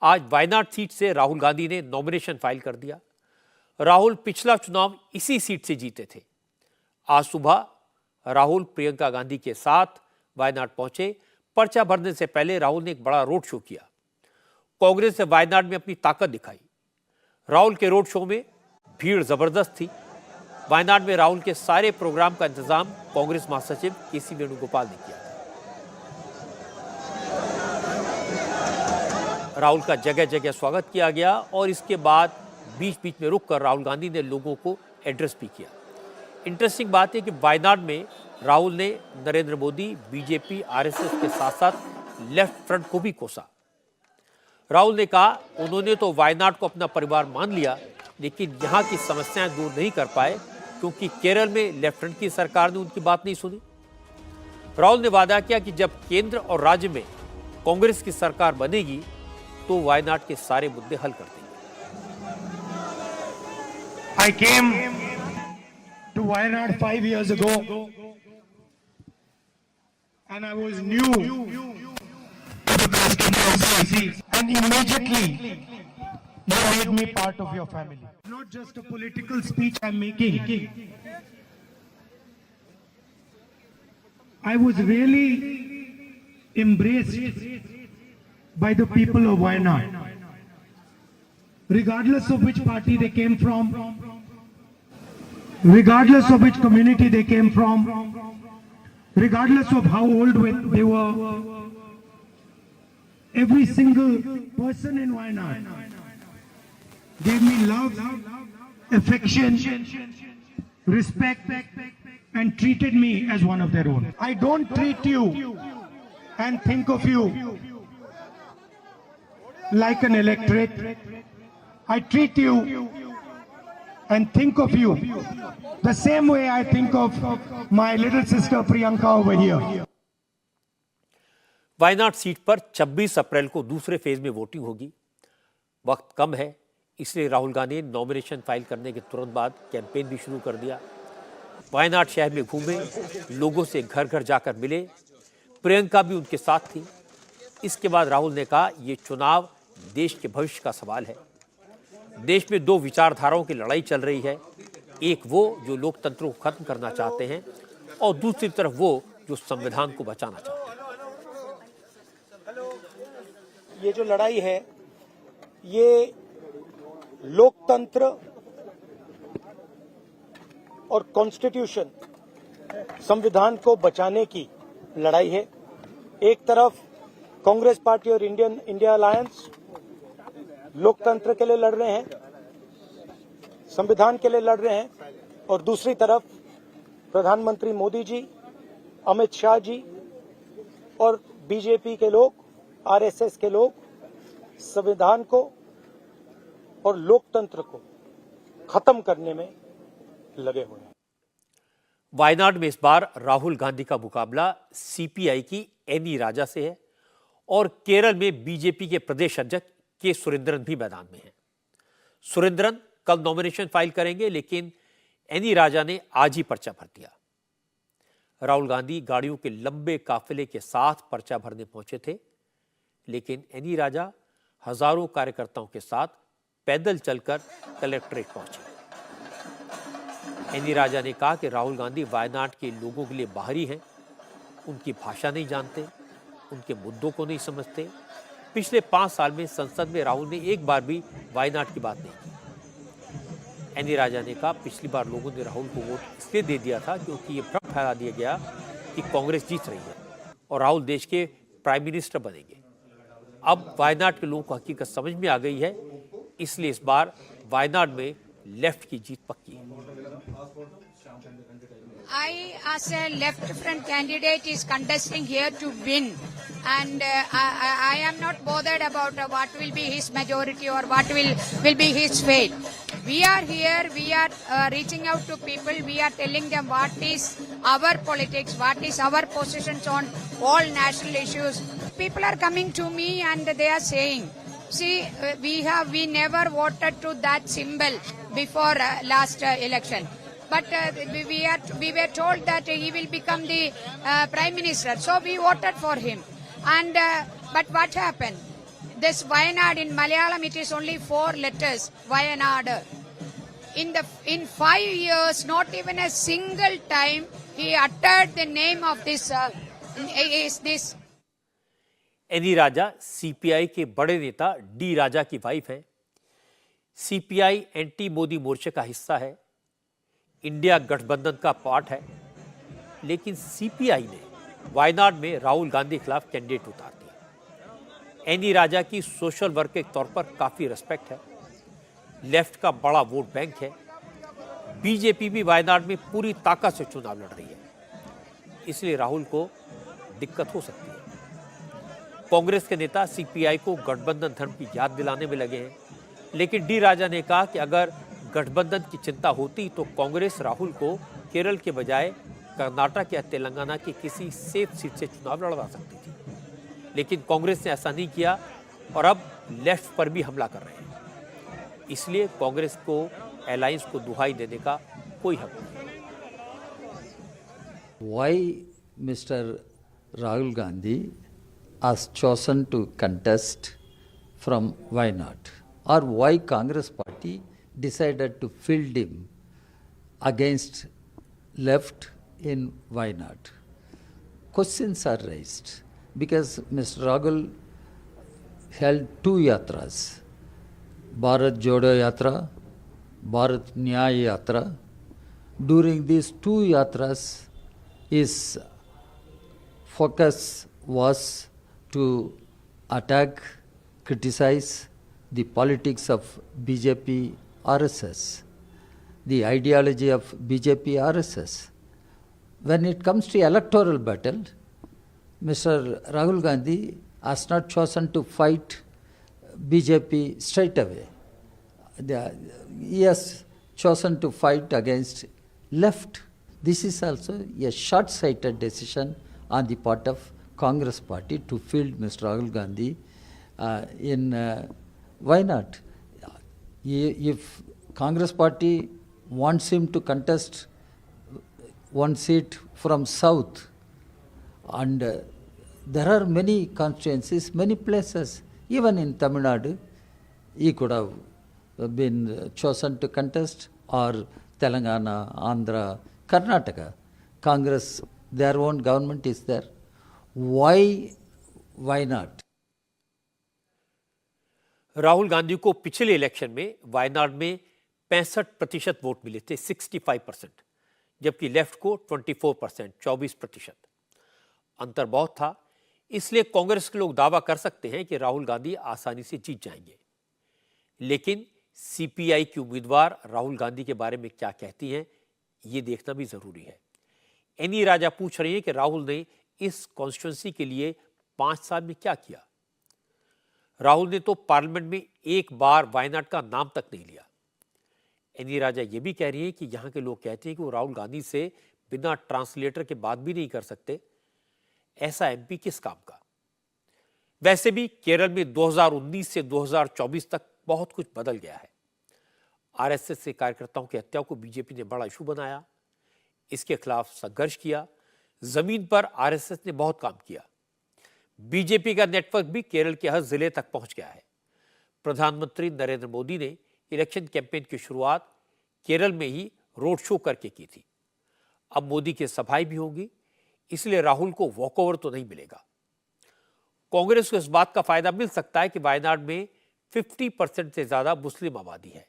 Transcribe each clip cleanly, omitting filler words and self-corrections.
आज वायनाड सीट से राहुल गांधी ने नॉमिनेशन फाइल कर दिया। राहुल पिछला चुनाव इसी सीट से जीते थे। आज सुबह राहुल प्रियंका गांधी के साथ वायनाड पहुंचे। पर्चा भरने से पहले राहुल ने एक बड़ा रोड शो किया। कांग्रेस ने वायनाड में अपनी ताकत दिखाई। राहुल के रोड शो में भीड़ जबरदस्त थी। वायनाड में राहुल के सारे प्रोग्राम का इंतजाम कांग्रेस महासचिव केसी वेणुगोपाल ने किया था। राहुल का जगह जगह स्वागत किया गया और इसके बाद बीच बीच में रुककर राहुल गांधी ने लोगों को एड्रेस भी किया। इंटरेस्टिंग बात है कि वायनाड में राहुल ने नरेंद्र मोदी, बीजेपी, आरएसएस के साथ साथ लेफ्ट फ्रंट को भी कोसा। राहुल ने कहा उन्होंने तो वायनाड को अपना परिवार मान लिया, लेकिन यहाँ की समस्याएं दूर नहीं कर पाए क्योंकि केरल में लेफ्ट फ्रंट की सरकार ने उनकी बात नहीं सुनी। राहुल ने वादा किया कि जब केंद्र और राज्य में कांग्रेस की सरकार बनेगी तो वायनाड के सारे मुद्दे हल कर देंगे। I came to Wayanad 5 years ago and I was new to the constituency and immediately you made me part of your family. Not just a political speech I'm making. I was really embraced by the people of Wayanad. Regardless of which party they came from, regardless of which community they came from, regardless of how old they were, every single person in Wayanad gave me love, affection, respect, and treated me as one of their own. I don't treat you and think of you like an electorate. I treat you and think of you the same way I think of my little sister Priyanka over here. Wayanad seat पर 26 अप्रैल को दूसरे phase में voting होगी। वक्त कम है, इसलिए राहुल गांधी ने nomination file करने के तुरंत बाद कैंपेन भी शुरू कर दिया। वायनाड शहर में घूमे, लोगों से घर घर जाकर मिले। प्रियंका भी उनके साथ थी। इसके बाद राहुल ने कहा यह चुनाव देश के भविष्य का सवाल है। देश में दो विचारधाराओं की लड़ाई चल रही है, एक वो जो लोकतंत्र को खत्म करना चाहते हैं और दूसरी तरफ वो जो संविधान को बचाना चाहते हैं। ये जो लड़ाई है ये लोकतंत्र और कॉन्स्टिट्यूशन, संविधान को बचाने की लड़ाई है। एक तरफ कांग्रेस पार्टी और इंडिया अलायंस लोकतंत्र के लिए लड़ रहे हैं, संविधान के लिए लड़ रहे हैं, और दूसरी तरफ प्रधानमंत्री मोदी जी, अमित शाह जी और बीजेपी के लोग, आरएसएस के लोग संविधान को और लोकतंत्र को खत्म करने में लगे हुए हैं। वायनाड में इस बार राहुल गांधी का मुकाबला सीपीआई की एनी राजा से है और केरल में बीजेपी के प्रदेश अध्यक्ष के सुरेंद्रन भी मैदान में हैं। सुरेंद्रन कल नॉमिनेशन फाइल करेंगे, लेकिन एनी राजा ने आज ही पर्चा भर दिया। राहुल गांधी गाड़ियों के लंबे काफिले के साथ पर्चा भरने पहुंचे थे, लेकिन एनी राजा हजारों कार्यकर्ताओं के साथ पैदल चलकर कलेक्ट्रेट पहुंचे। एनी राजा ने कहा कि राहुल गांधी वायनाड के लोगों के लिए बाहरी हैं, उनकी भाषा नहीं जानते, उनके मुद्दों को नहीं समझते। पिछले 5 साल में संसद में राहुल ने एक बार भी वायनाड की बात नहीं की। एनी राजा ने कहा पिछली बार लोगों ने राहुल को वोट इसलिए दे दिया था क्योंकि ये भ्रम फैला दिया गया कि कांग्रेस जीत रही है और राहुल देश के प्राइम मिनिस्टर बनेंगे। अब वायनाड के लोगों को हकीकत समझ में आ गई है, इसलिए इस बार वायनाड में लेफ्ट की जीत पक्की है। I, as a left front candidate, is contesting here to win, and I am not bothered about what will be his majority or what will be his fate. We are here. We are reaching out to people. We are telling them what is our politics, what is our positions on all national issues. People are coming to me and they are saying, see, we never voted to that symbol before last election. But we were told that he will become the Prime Minister. So we voted for him. And but what happened? this Wayanad in Malayalam, it is only 4 letters, Wayanad. In 5 years, not even a single time he uttered the name of this. Is this? Any Raja CPI के बड़े नेता D राजा की wife हैं। CPI anti Modi मोर्चे का हिस्सा है, India गठबंधन का पार्ट है, लेकिन सीपीआई ने वायनाड में राहुल गांधी के खिलाफ कैंडिडेट उतार दिया। एनी राजा की सोशल वर्क के तौर पर काफी रिस्पेक्ट है, लेफ्ट का बड़ा वोट बैंक है। बीजेपी भी वायनाड में पूरी ताकत से चुनाव लड़ रही है, इसलिए राहुल को दिक्कत हो सकती है। कांग्रेस के नेता सीपीआई को गठबंधन धर्म की याद दिलाने में लगे हैं, लेकिन डी राजा ने कहा कि अगर गठबंधन की चिंता होती तो कांग्रेस राहुल को केरल के बजाय कर्नाटक या तेलंगाना की किसी सेफ सीट से चुनाव लड़वा सकती थी, लेकिन कांग्रेस ने ऐसा नहीं किया और अब लेफ्ट पर भी हमला कर रहे हैं। इसलिए कांग्रेस को अलायंस को दुहाई देने का कोई हक नहीं। Why Mr. Rahul Gandhi has chosen to contest from Wayanad, or why Congress party decided to field him against left in Wayanad? Questions are raised because Mr. Rahul held 2 yatras, Bharat Jodo Yatra, Bharat Nyaya Yatra. During these 2 yatras, his focus was to attack, criticize the politics of BJP RSS, the ideology of BJP RSS. When it comes to electoral battle, Mr. Rahul Gandhi has not chosen to fight BJP straight away. He has chosen to fight against left. This is also a short-sighted decision on the part of Congress party to field Mr. Rahul Gandhi in Wayanad. If Congress party wants him to contest one seat from south, and there are many constituencies, many places, even in Tamil Nadu, he could have been chosen to contest, or Telangana, Andhra, Karnataka. Congress, their own government is there. Why not? Rahul Gandhi को पिछले election में वायनाड में 65% vote मिले थे, 65%, जबकि left को 24%, 24%। अंतर बहुत था, इसलिए कांग्रेस के लोग दावा कर सकते हैं कि राहुल गांधी आसानी से जीत जाएंगे। लेकिन सीपीआई की उम्मीदवार राहुल गांधी के बारे में क्या कहती हैं, ये देखना भी जरूरी है। एनी राजा पूछ रही हैं कि राहुल ने इस कॉन्स्टिट्यूंसी के लिए 5 साल में क्या किया। राहुल ने तो पार्लियामेंट में एक बार वायनाड का नाम तक नहीं लिया। एनी राजा ये भी कह रही हैं कि यहां के लोग कहते हैं कि वो राहुल गांधी से बिना ट्रांसलेटर के बात भी नहीं कर सकते। ऐसा एमपी किस काम का। वैसे भी केरल में 2019 से 2024 तक बहुत कुछ बदल गया है। आरएसएस के कार्यकर्ताओं की हत्या को बीजेपी ने बड़ा इशू बनाया, इसके खिलाफ संघर्ष किया। जमीन पर आरएसएस ने बहुत काम किया। बीजेपी का नेटवर्क भी केरल के हर जिले तक पहुंच गया है। प्रधानमंत्री नरेंद्र मोदी ने इलेक्शन कैंपेन की शुरुआत केरल में ही रोड शो करके की थी। अब मोदी की सभाएं भी होंगी, इसलिए राहुल को वॉकओवर तो नहीं मिलेगा। कांग्रेस को इस बात का फायदा मिल सकता है कि वायनाड में 50% से ज्यादा मुस्लिम आबादी है।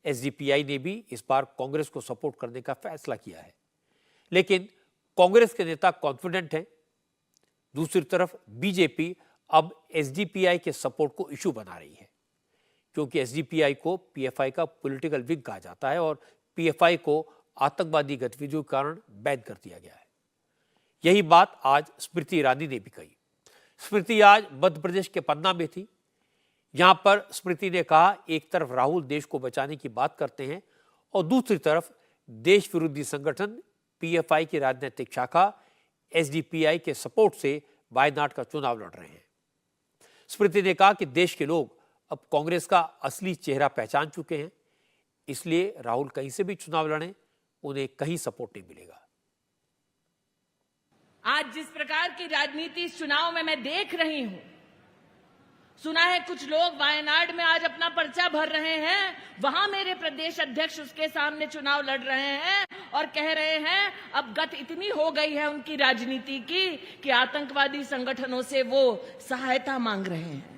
एसडीपीआई ने भी इस बार कांग्रेस को सपोर्ट करने का फैसला किया है, लेकिन कांग्रेस के नेता कॉन्फिडेंट हैं। दूसरी तरफ बीजेपी अब एसडीपीआई के सपोर्ट को इशू बना रही है, क्योंकि एसडीपीआई को पीएफआई का पॉलिटिकल विंग कहा जाता है और पीएफआई को आतंकवादी गतिविधियों के कारण बैन कर दिया गया है। यही बात आज स्मृति ईरानी ने भी कही। स्मृति आज मध्य प्रदेश के पन्ना में थी। यहां पर स्मृति ने कहा, एक तरफ राहुल देश को बचाने की बात करते हैं और दूसरी तरफ देश विरोधी संगठन पीएफआई की राजनीतिक शाखा एसडीपीआई के सपोर्ट से वायनाड का चुनाव लड़ रहे हैं। स्मृति ने कहा कि देश के लोग अब कांग्रेस का असली चेहरा पहचान चुके हैं, इसलिए राहुल कहीं से भी चुनाव लड़ें, उन्हें कहीं सपोर्ट नहीं मिलेगा। आज जिस प्रकार की राजनीति इस चुनाव में मैं देख रही हूं, सुना है कुछ लोग वायनाड में आज अपना पर्चा भर रहे हैं, वहां मेरे प्रदेश अध्यक्ष उसके सामने चुनाव लड़ रहे हैं और कह रहे हैं अब गत इतनी हो गई है उनकी राजनीति की कि आतंकवादी संगठनों से वो सहायता मांग रहे हैं।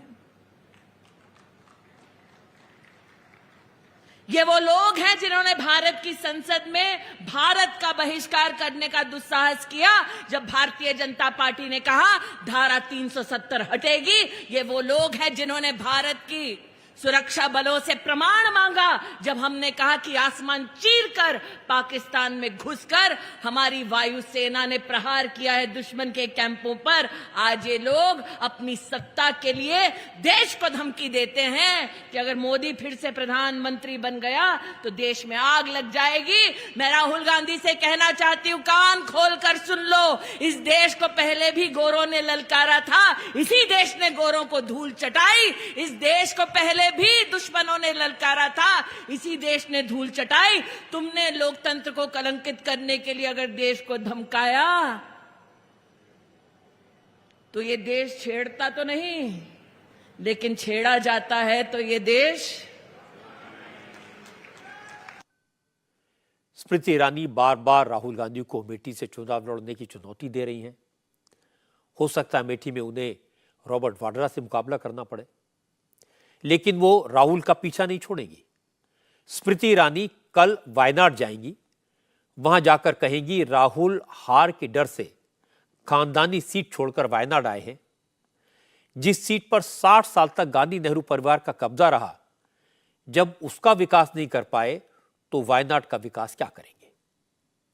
ये वो लोग हैं जिन्होंने भारत की संसद में भारत का बहिष्कार करने का दुस्साहस किया जब भारतीय जनता पार्टी ने कहा धारा 370 हटेगी। ये वो लोग हैं जिन्होंने भारत की सुरक्षा बलों से प्रमाण मांगा जब हमने कहा कि आसमान चीरकर पाकिस्तान में घुसकर हमारी वायुसेना ने प्रहार किया है दुश्मन के कैंपों पर। आज ये लोग अपनी सत्ता के लिए देश को धमकी देते हैं कि अगर मोदी फिर से प्रधानमंत्री बन गया तो देश में आग लग जाएगी। मैं राहुल गांधी से कहना चाहती हूं, कान खोलकर सुन लो, इस देश को पहले भी गोरों ने ललकारा था, इसी देश ने गोरों को धूल चटाई। इस देश को पहले भी दुश्मनों ने ललकारा था, इसी देश ने धूल चटाई। तुमने लोकतंत्र को कलंकित करने के लिए अगर देश को धमकाया तो ये देश छेड़ता तो नहीं, लेकिन छेड़ा जाता है तो ये देश। स्मृति ईरानी बार बार राहुल गांधी को अमेठी से चुनाव लड़ने की चुनौती दे रही हैं। हो सकता है अमेठी में उन्हें रॉबर्ट वाड्रा से मुकाबला करना पड़े, लेकिन वो राहुल का पीछा नहीं छोड़ेंगी। स्मृति ईरानी कल वायनाड जाएंगी, वहां जाकर कहेंगी राहुल हार के डर से खानदानी सीट छोड़कर वायनाड आए हैं। जिस सीट पर 60 साल तक गांधी नेहरू परिवार का कब्जा रहा, जब उसका विकास नहीं कर पाए तो वायनाड का विकास क्या करेंगे।